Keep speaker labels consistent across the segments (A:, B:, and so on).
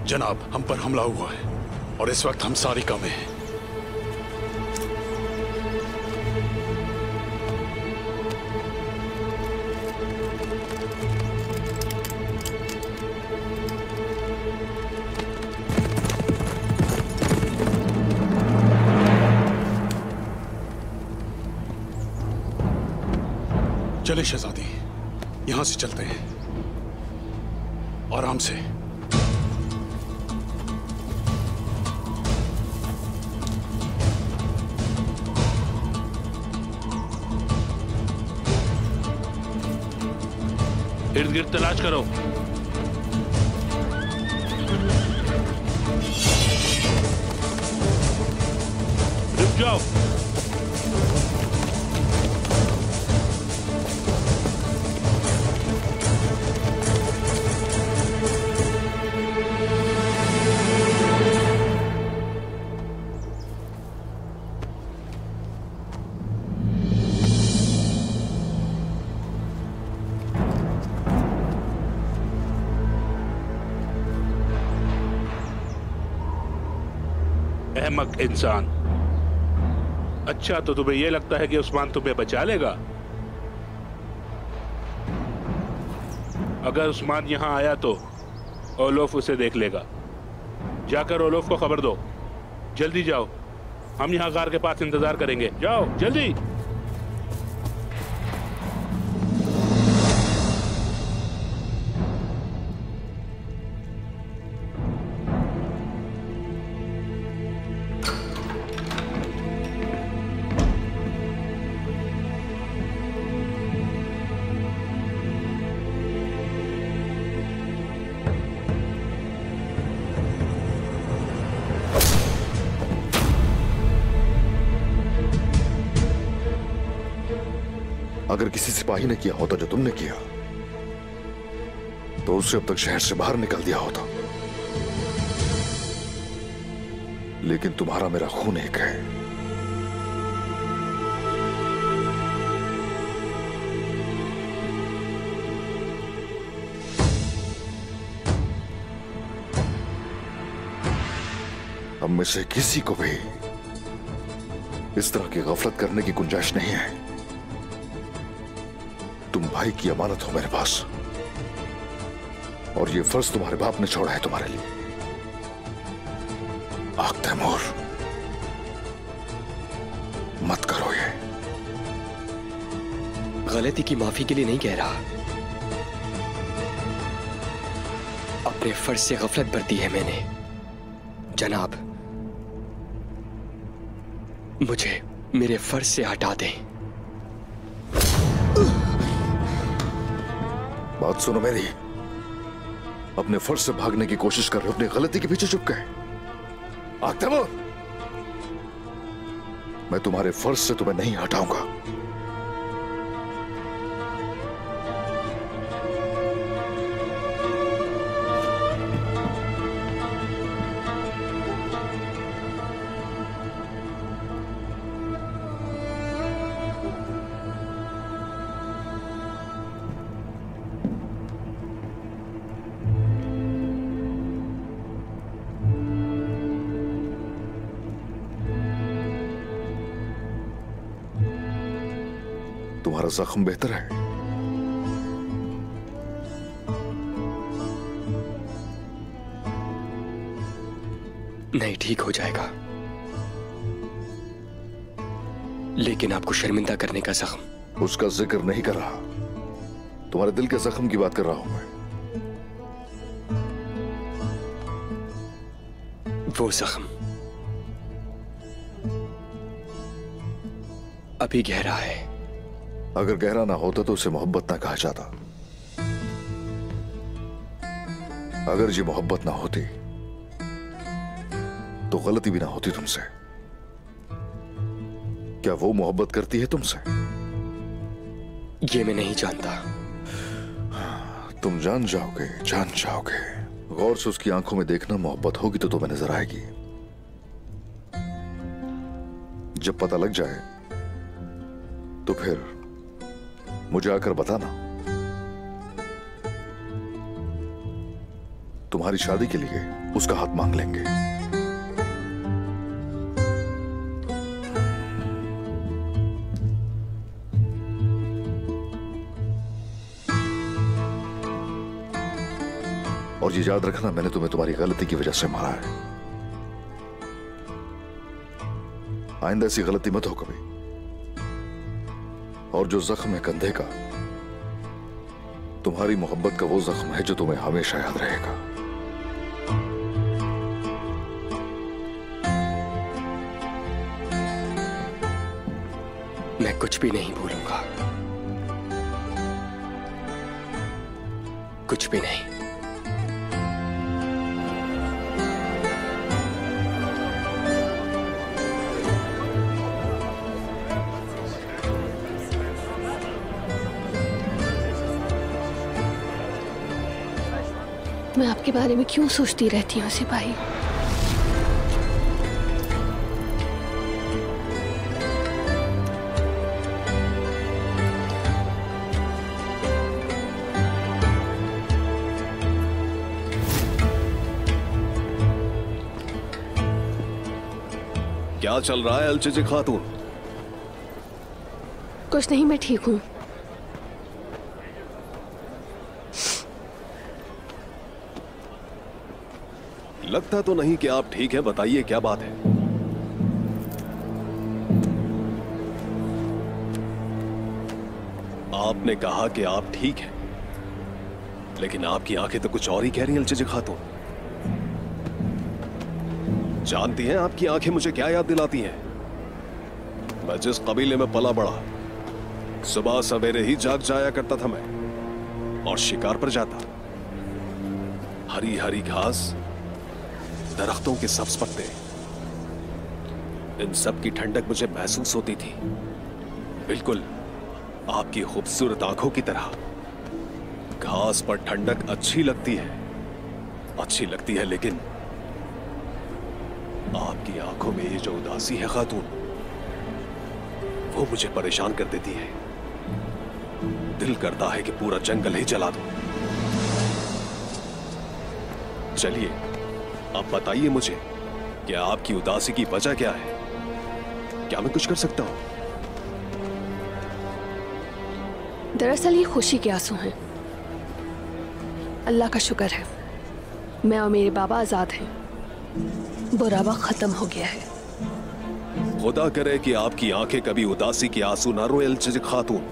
A: जनाब, हम पर हमला हुआ है और इस वक्त हम सारिका में हैं। चले शहजादी, यहां से चलते हैं, आराम से।
B: इर्द गिर्द तलाश करो। रुक जाओ। अहमक इंसान। अच्छा, तो तुम्हें यह लगता है कि उस्मान तुम्हें बचा लेगा? अगर उस्मान यहां आया तो ओलोफ उसे देख लेगा। जाकर ओलोफ को खबर दो। जल्दी जाओ, हम यहां कार के पास इंतजार करेंगे। जाओ जल्दी।
C: अगर किसी सिपाही ने किया होता जो तुमने किया, तो उसे अब तक शहर से बाहर निकाल दिया होता। लेकिन तुम्हारा मेरा खून एक है। हम में से किसी को भी इस तरह की गफलत करने की गुंजाइश नहीं है। तुम भाई की अमानत हो मेरे पास, और ये फर्ज तुम्हारे बाप ने छोड़ा है तुम्हारे लिए। आग तैमूर, मत करो ये।
D: गलती की माफी के लिए नहीं कह रहा, अपने फर्ज से गफलत बरती है मैंने। जनाब, मुझे मेरे फर्ज से हटा दें।
C: बात सुनो मेरी। अपने फर्ज से भागने की कोशिश कर रहे हो, अपनी गलती के पीछे चुप गए। आग तैमूर, मैं तुम्हारे फर्ज से तुम्हें नहीं हटाऊंगा। तुम्हारा जख्म बेहतर है?
D: नहीं, ठीक हो जाएगा, लेकिन आपको शर्मिंदा करने का जख्म।
C: उसका जिक्र नहीं कर रहा, तुम्हारे दिल के जख्म की बात कर रहा हूं मैं।
D: वो जख्म अभी गहरा है।
C: अगर गहरा ना होता तो उसे मोहब्बत ना कहा जाता। अगर ये मोहब्बत ना होती तो गलती भी ना होती तुमसे। क्या वो मोहब्बत करती है तुमसे?
D: ये मैं नहीं जानता।
C: तुम जान जाओगे, जान जाओगे। गौर से उसकी आंखों में देखना, मोहब्बत होगी तो तुम्हें नजर आएगी। जब पता लग जाए तो फिर मुझे आकर बताना। तुम्हारी शादी के लिए उसका हाथ मांग लेंगे। और ये याद रखना, मैंने तुम्हें तुम्हारी गलती की वजह से मारा है। आइंदा ऐसी गलती मत हो कभी। और जो जख्म है कंधे का, तुम्हारी मोहब्बत का वो जख्म है जो तुम्हें हमेशा याद रहेगा।
D: मैं कुछ भी नहीं भूलूंगा, कुछ भी नहीं।
E: मैं आपके बारे में क्यों सोचती रहती हूँ सिपाही?
F: क्या चल रहा है अलचिजी खातून?
E: कुछ नहीं, मैं ठीक हूँ।
F: लगता तो नहीं कि आप ठीक हैं। बताइए क्या बात है? आपने कहा कि आप ठीक हैं, लेकिन आपकी आंखें तो कुछ और ही कह रही हैं अलचिजी खातून। जानती हैं आपकी आंखें मुझे क्या याद दिलाती हैं? मैं जिस कबीले में पला बड़ा, सुबह सवेरे ही जाग जाया करता था मैं और शिकार पर जाता। हरी हरी घास, दरख्तों के सब्ज पत्ते, इन सब की ठंडक मुझे महसूस होती थी, बिल्कुल आपकी खूबसूरत आंखों की तरह। घास पर ठंडक अच्छी लगती है, लेकिन आपकी आंखों में ये जो उदासी है खातून, वो मुझे परेशान कर देती है। दिल करता है कि पूरा जंगल ही जला दूं। चलिए अब बताइए मुझे कि आपकी उदासी की वजह क्या है? क्या मैं कुछ कर सकता हूं?
E: दरअसल ये खुशी के आंसू हैं। अल्लाह का शुक्र है, मैं और मेरे बाबा आजाद हैं। बुरा वक्त खत्म हो गया है।
F: खुदा करे कि आपकी आंखें कभी उदासी के आंसू ना रोए अलचिजी खातून।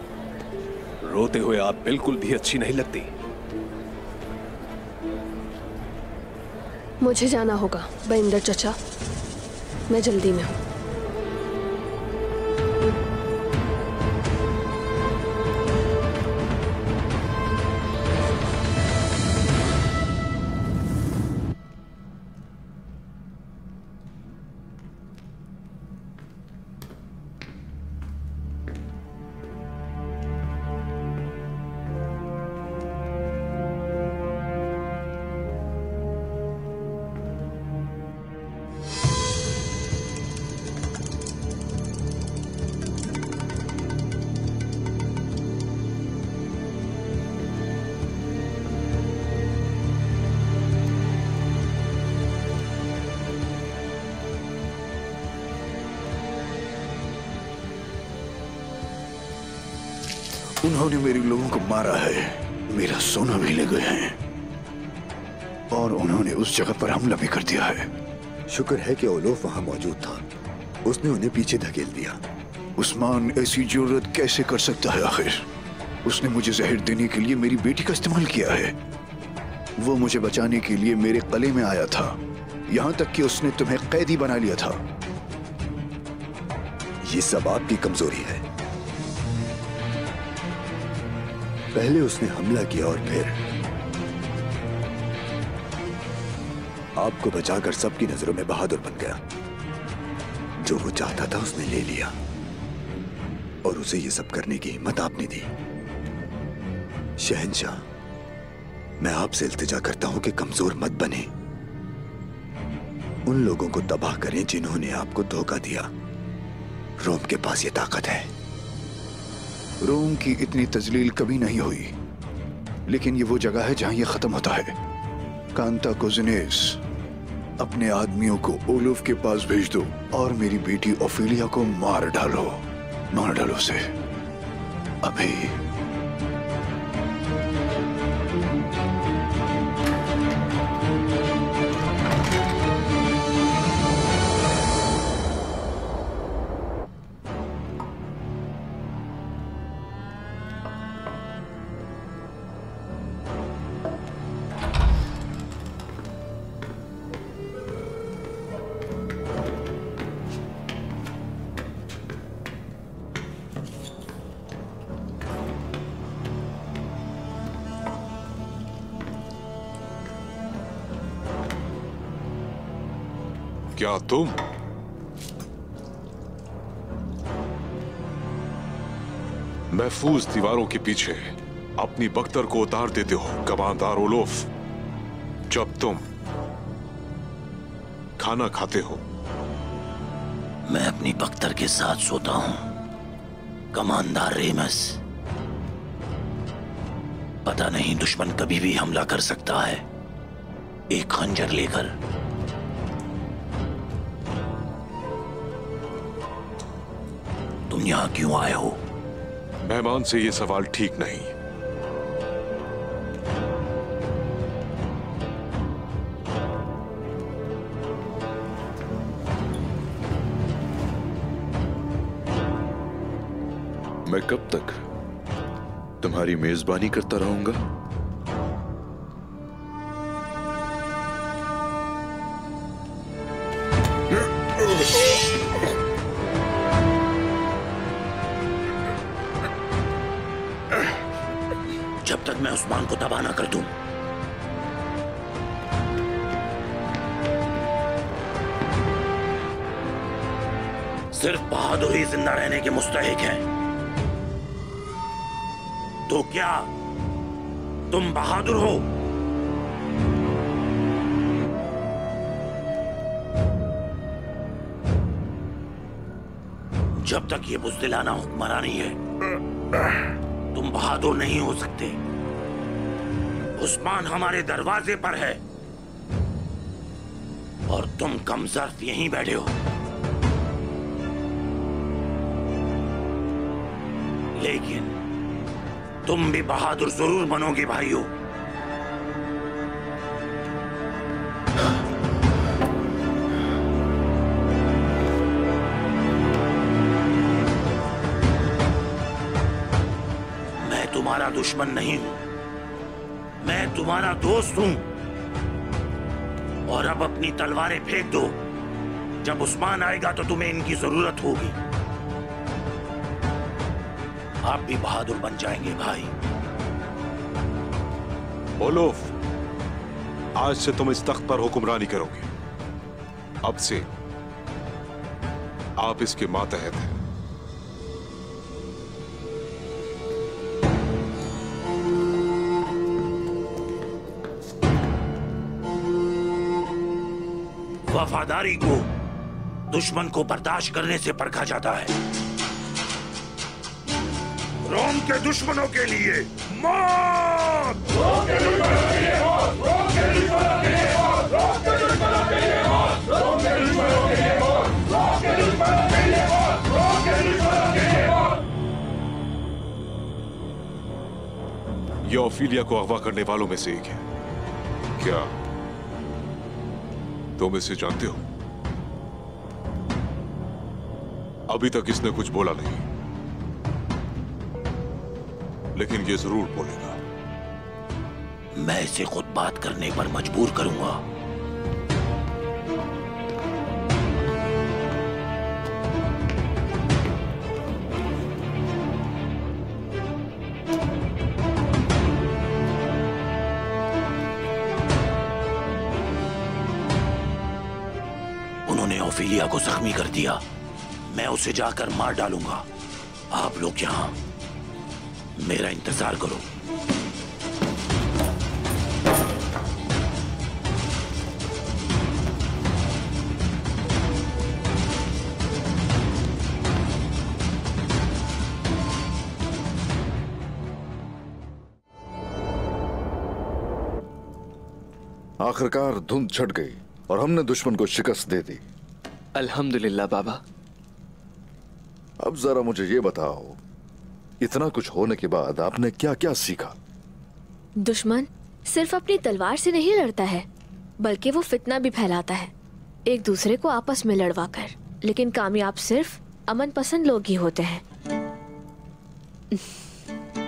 F: रोते हुए आप बिल्कुल भी अच्छी नहीं लगती।
E: मुझे जाना होगा बरिंदर चचा, मैं जल्दी में हूँ।
G: उन्होंने मेरे लोगों को मारा है, मेरा सोना भी ले गए हैं और उन्होंने उस जगह पर हमला भी कर दिया है।
H: शुक्र है कि ओलोफ वहां मौजूद था, उसने उन्हें पीछे धकेल दिया।
G: उस्मान ऐसी जरूरत कैसे कर सकता है? आखिर उसने मुझे जहर देने के लिए मेरी बेटी का इस्तेमाल किया है। वो मुझे बचाने के लिए मेरे कले में आया था, यहां तक कि उसने तुम्हें कैदी बना लिया था।
H: ये सब आपकी कमजोरी है। पहले उसने हमला किया और फिर आपको बचाकर सबकी नजरों में बहादुर बन गया। जो वो चाहता था उसने ले लिया और उसे ये सब करने की हिम्मत आपने दी। शहंशाह, मैं आपसे इल्तिजा करता हूं कि कमजोर मत बने। उन लोगों को तबाह करें जिन्होंने आपको धोखा दिया। रोम के पास ये ताकत है।
G: रोम की इतनी तजलील कभी नहीं हुई, लेकिन ये वो जगह है जहां ये खत्म होता है। कांता कोजिनेस, अपने आदमियों को ओलोफ के पास भेज दो और मेरी बेटी ओफिलिया को मार डालो उसे अभी।
I: क्या तुम महफूज दीवारों के पीछे अपनी बख्तर को उतार देते हो कमांडर ओलोफ? जब तुम खाना खाते हो
J: मैं अपनी बख्तर के साथ सोता हूं कमांडर रेमस। पता नहीं दुश्मन कभी भी हमला कर सकता है एक खंजर लेकर। तुम यहां क्यों आए हो?
I: मेहमान से ये सवाल ठीक नहीं।
C: मैं कब तक तुम्हारी मेजबानी करता रहूंगा?
J: जब तक मैं उस्मान को तबाह ना कर दूं। सिर्फ बहादुर ही जिंदा रहने के मुस्तहिक हैं। तो क्या तुम बहादुर हो? जब तक ये बुज़दिलाना हुक्मरानी है तुम बहादुर नहीं हो सकते। उस्मान हमारे दरवाजे पर है और तुम कमजर्फ यहीं बैठे हो। लेकिन तुम भी बहादुर जरूर बनोगे भाइयों। मैं तुम्हारा दुश्मन नहीं हूं, मैं तुम्हारा दोस्त हूं। और अब अपनी तलवारें फेंक दो। जब उस्मान आएगा तो तुम्हें इनकी जरूरत होगी। आप भी बहादुर बन जाएंगे भाई।
I: ओलोफ, आज से तुम इस तख्त पर हुक्मरानी करोगे। अब से आप इसके मातहत हैं।
J: वफादारी को दुश्मन को बर्दाश्त करने से परखा जाता है। रोम के दुश्मनों के लिए मौत! रोम के दुश्मनों के लिए मौत! रोम के दुश्मनों के लिए मौत! रोम के दुश्मनों के लिए मौत! रोम के दुश्मनों के लिए मौत! रोम के दुश्मनों के लिए मौत! रोम के दुश्मनों के लिए मौत!
I: यह ओफिलिया को अगवा करने वालों में से एक है। क्या तुम इसे जानते हो? अभी तक इसने कुछ बोला नहीं, लेकिन ये जरूर बोलेगा।
J: मैं इसे खुद बात करने पर मजबूर करूंगा। उन्होंने ओफिलिया को जख्मी कर दिया। मैं उसे जाकर मार डालूंगा। आप लोग यहां मेरा इंतजार करो।
C: आखिरकार धुंध छट गई और हमने दुश्मन को शिकस्त दे दी।
D: अल्हम्दुलिल्लाह बाबा।
C: अब जरा मुझे ये बताओ, इतना कुछ होने के बाद आपने क्या क्या सीखा?
E: दुश्मन सिर्फ अपनी तलवार से नहीं लड़ता है, बल्कि वो फितना भी फैलाता है, एक दूसरे को आपस में लड़वा कर। लेकिन कामयाब सिर्फ अमन पसंद लोग ही होते हैं।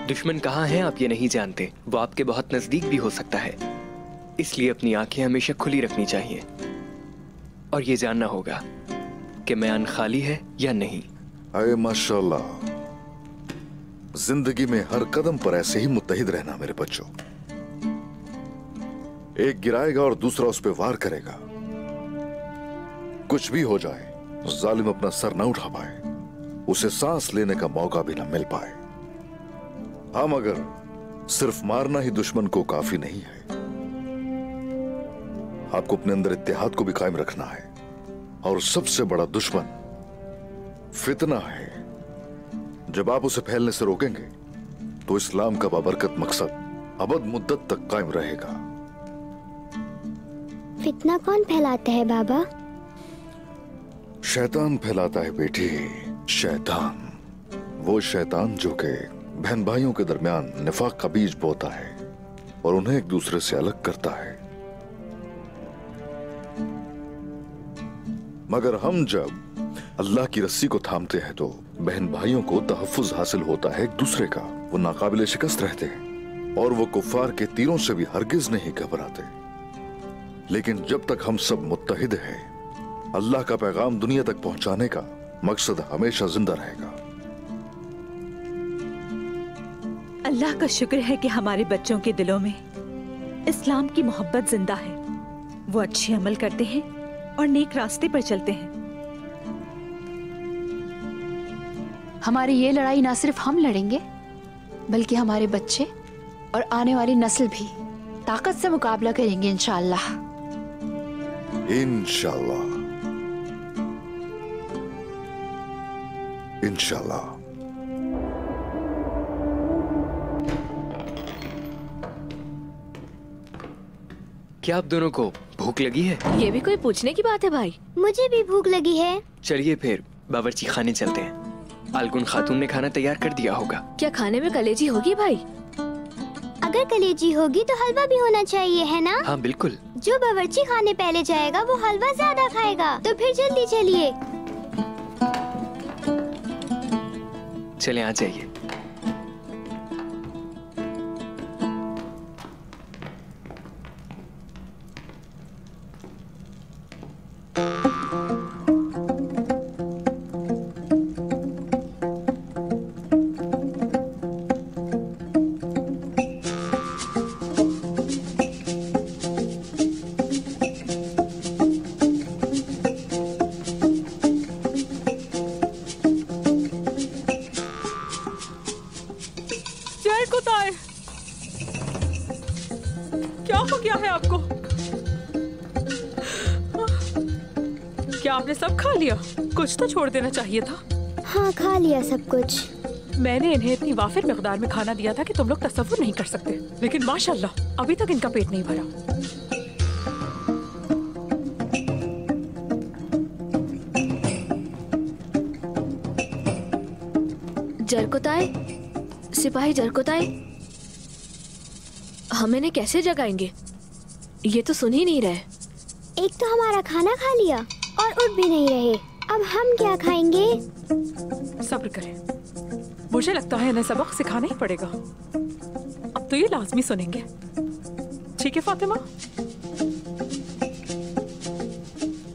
D: दुश्मन कहाँ है आप ये नहीं जानते, वो आपके बहुत नजदीक भी हो सकता है। इसलिए अपनी आंखें हमेशा खुली रखनी चाहिए और ये जानना होगा कि मैदान खाली है या नहीं।
C: अरे माशाल्लाह, जिंदगी में हर कदम पर ऐसे ही मुत्तहिद रहना मेरे बच्चों। एक गिराएगा और दूसरा उस पर वार करेगा। कुछ भी हो जाए, जालिम अपना सर न उठा पाए, उसे सांस लेने का मौका भी न मिल पाए। हम अगर सिर्फ मारना ही दुश्मन को काफी नहीं है, आपको अपने अंदर इत्तेहाद को भी कायम रखना है। और सबसे बड़ा दुश्मन फितना है। जब आप उसे फैलने से रोकेंगे तो इस्लाम का बाबरकत मकसद अबद मुद्दत तक कायम रहेगा।
K: फितना कौन फैलाता है बाबा?
C: शैतान फैलाता है बेटी, शैतान। वो शैतान जो के बहन भाइयों के दरमियान निफाक का बीज बोता है और उन्हें एक दूसरे से अलग करता है। मगर हम जब अल्लाह की रस्सी को थामते हैं तो बहन भाइयों को तहफ्फुज हासिल होता है एक दूसरे का। वो नाकाबिले शिकस्त रहते हैं और वो कुफ्फार के तीरों से भी हरगिज नहीं घबराते। लेकिन जब तक हम सब मुत्तहिद हैं, अल्लाह का पैगाम दुनिया तक पहुंचाने का मकसद हमेशा जिंदा रहेगा।
L: अल्लाह का शुक्र है कि हमारे बच्चों के दिलों में इस्लाम की मोहब्बत जिंदा है। वो अच्छे अमल करते हैं और नेक रास्ते पर चलते हैं।
M: हमारी ये लड़ाई ना सिर्फ हम लड़ेंगे, बल्कि हमारे बच्चे और आने वाली नस्ल भी ताकत से मुकाबला करेंगे इंशाअल्लाह।
C: इंशाअल्लाह, इंशाअल्लाह।
D: क्या आप दोनों को भूख लगी है?
E: ये भी कोई पूछने की बात है भाई?
K: मुझे भी भूख लगी है।
D: चलिए फिर बावर्ची खाने चलते हैं। अलगुन खातून ने खाना तैयार कर दिया होगा।
E: क्या खाने में कलेजी होगी भाई?
K: अगर कलेजी होगी तो हलवा भी होना चाहिए, है ना?
D: हाँ बिल्कुल।
K: जो बावर्ची खाने पहले जाएगा वो हलवा ज्यादा खाएगा। तो फिर जल्दी चलिए।
D: चले आ जाइए।
L: क्या हो गया है आपको? क्या आपने सब खा लिया? कुछ तो छोड़ देना चाहिए था।
K: हाँ, खा लिया सब कुछ।
L: मैंने इन्हें इतनी वाफिर मिकदार में खाना दिया था कि तुम लोग तसव्वुर नहीं कर सकते। लेकिन माशाल्लाह अभी तक इनका पेट नहीं भरा।
E: जरकुताए, सिपाही जरकुताए, हम इन्हें कैसे जगाएंगे? ये तो सुन ही नहीं रहे।
K: एक तो हमारा खाना खा लिया और उठ भी नहीं रहे। अब हम क्या खाएंगे?
L: सब्र करें, मुझे लगता है इन्हें सबक सिखाना ही पड़ेगा। अब तो ये लाजमी सुनेंगे। ठीक है फातिमा,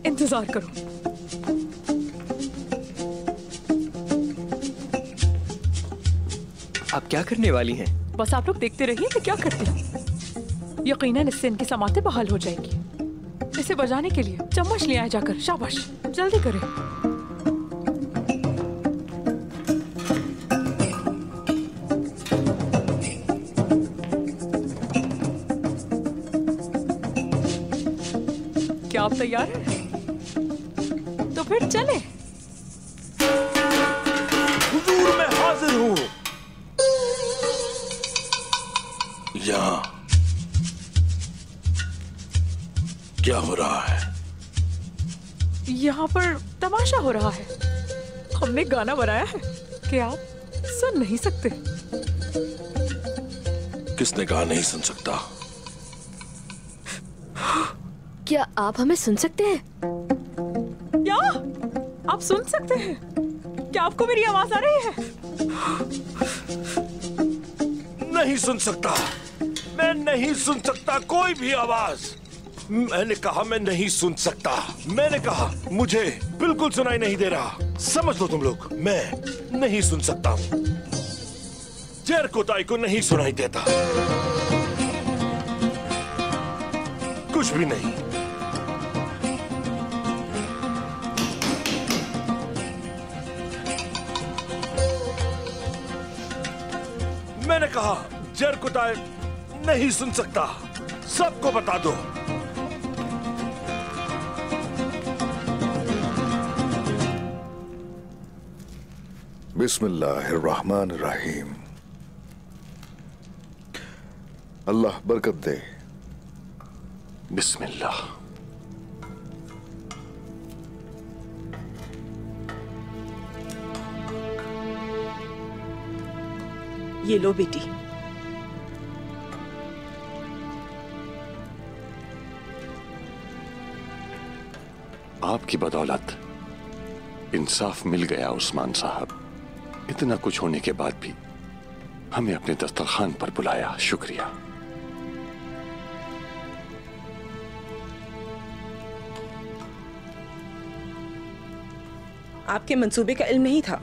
L: इंतजार करो।
D: आप क्या करने वाली हैं?
L: बस आप लोग देखते रहिए कि क्या करते हैं। यकीनन इससे इनकी समातें बहाल हो जाएंगी। इसे बजाने के लिए चम्मच ले आए जाकर। शाबाश, जल्दी करें। क्या आप तैयार हैं? तो फिर चले।
J: हुजूर मैं हाजिर हूँ। यहाँ क्या हो रहा है?
N: यहाँ पर तमाशा हो रहा है। हमने गाना बनाया है कि आप सुन नहीं सकते।
J: किसने कहा नहीं सुन सकता?
E: क्या आप हमें सुन सकते हैं?
N: क्या आप सुन सकते हैं? क्या आपको मेरी आवाज आ रही है?
J: नहीं सुन सकता। मैं नहीं सुन सकता कोई भी आवाज। मैंने कहा मैं नहीं सुन सकता। मैंने कहा मुझे बिल्कुल सुनाई नहीं दे रहा। समझ लो तुम लोग, मैं नहीं सुन सकता हूं। जरकोताई को नहीं सुनाई देता कुछ भी नहीं। मैंने कहा जरकोताई नहीं सुन सकता। सबको बता दो।
C: बिस्मिल्लाहिर्रहमानिर्रहीम। अल्लाह बरकत दे।
J: बिस्मिल्लाह।
N: ये लो बेटी।
J: आपकी बदौलत इंसाफ मिल गया उस्मान साहब। इतना कुछ होने के बाद भी हमें अपने दस्तरखान पर बुलाया, शुक्रिया।
N: आपके मंसूबे का इल्म नहीं था।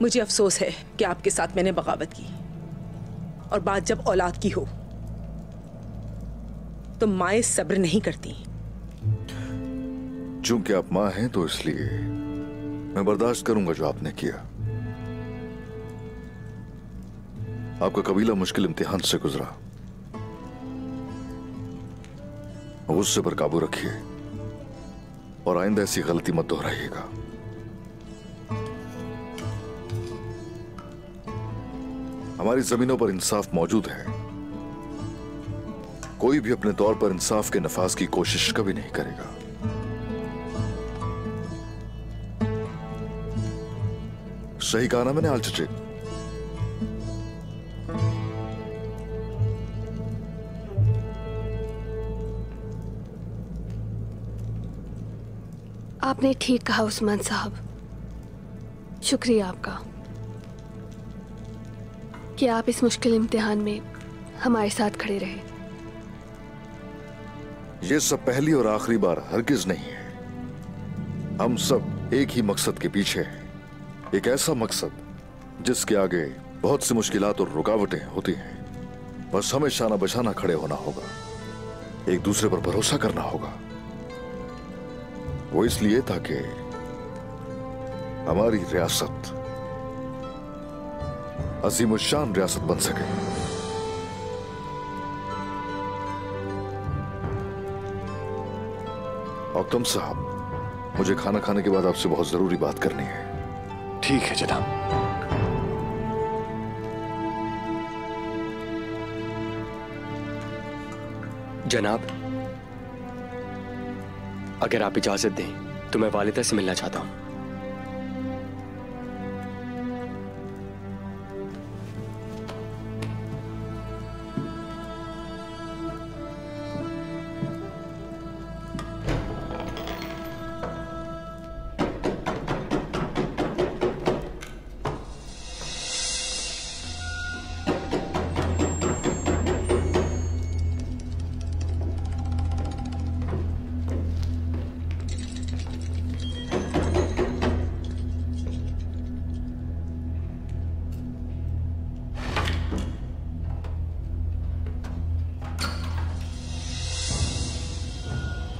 N: मुझे अफसोस है कि आपके साथ मैंने बगावत की, और बात जब औलाद की हो तो माएं सब्र नहीं करती।
C: चूंकि आप मां हैं तो इसलिए मैं बर्दाश्त करूंगा जो आपने किया। आपका कबीला मुश्किल इम्तिहान से गुजरा। गुस्से पर काबू रखिए और आइंदा ऐसी गलती मत दोहराइएगा। हमारी जमीनों पर इंसाफ मौजूद है। कोई भी अपने तौर पर इंसाफ के नफाज की कोशिश कभी नहीं करेगा। सही कहा ना मैंने आल चचे?
O: आपने ठीक कहा उस्मान साहब। शुक्रिया आपका कि आप इस मुश्किल इम्तिहान में हमारे साथ खड़े रहे।
C: ये सब पहली और आखिरी बार हरगिज नहीं है। हम सब एक ही मकसद के पीछे हैं। एक ऐसा मकसद जिसके आगे बहुत सी मुश्किलात और रुकावटें होती हैं। बस हमें शाना बशाना खड़े होना होगा, एक दूसरे पर भरोसा करना होगा। वो इसलिए ताकि हमारी रियासत अजीमुशान रियासत बन सके। औकतम साहब, मुझे खाना खाने के बाद आपसे बहुत जरूरी बात करनी है।
J: ठीक है जनाब।
P: जनाब, अगर आप इजाजत दें तो मैं वालिदा से मिलना चाहता हूं।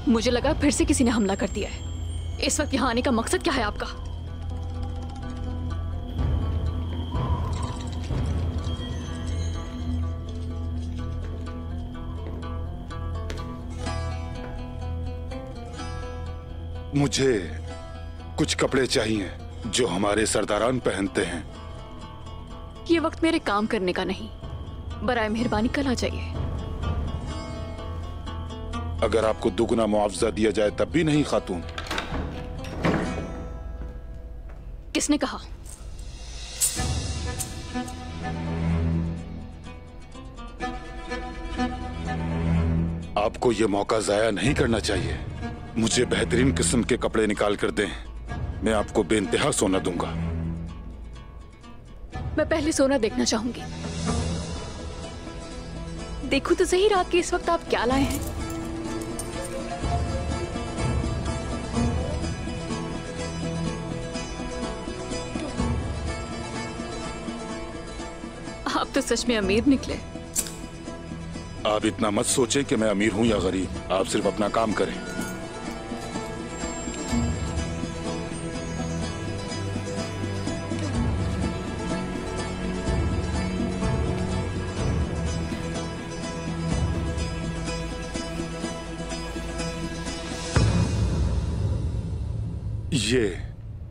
Q: मुझे लगा फिर से किसी ने हमला कर दिया है। इस वक्त यहाँ आने का मकसद क्या है आपका?
R: मुझे कुछ कपड़े चाहिए जो हमारे सरदारान पहनते हैं।
Q: ये वक्त मेरे काम करने का नहीं, बराए मेहरबानी कल आ जाइए।
R: अगर आपको दुगना मुआवजा दिया जाए तब भी नहीं खातून?
Q: किसने कहा?
R: आपको ये मौका जाया नहीं करना चाहिए। मुझे बेहतरीन किस्म के कपड़े निकाल कर दें, मैं आपको बेइंतहा सोना दूंगा।
Q: मैं पहले सोना देखना चाहूंगी। देखो तो सही रात के इस वक्त आप क्या लाए हैं। आप तो सच में अमीर निकले।
R: आप इतना मत सोचें कि मैं अमीर हूं या गरीब, आप सिर्फ अपना काम करें।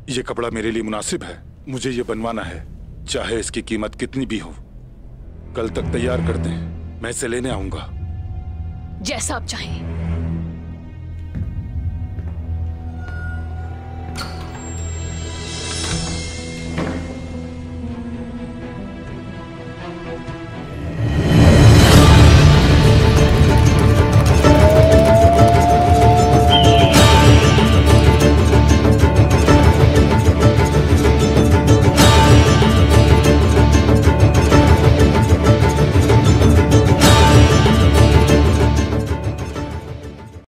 R: ये कपड़ा मेरे लिए मुनासिब है, मुझे ये बनवाना है, चाहे इसकी कीमत कितनी भी हो। कल तक तैयार कर दें, मैं इसे लेने आऊंगा।
Q: जैसा आप चाहें।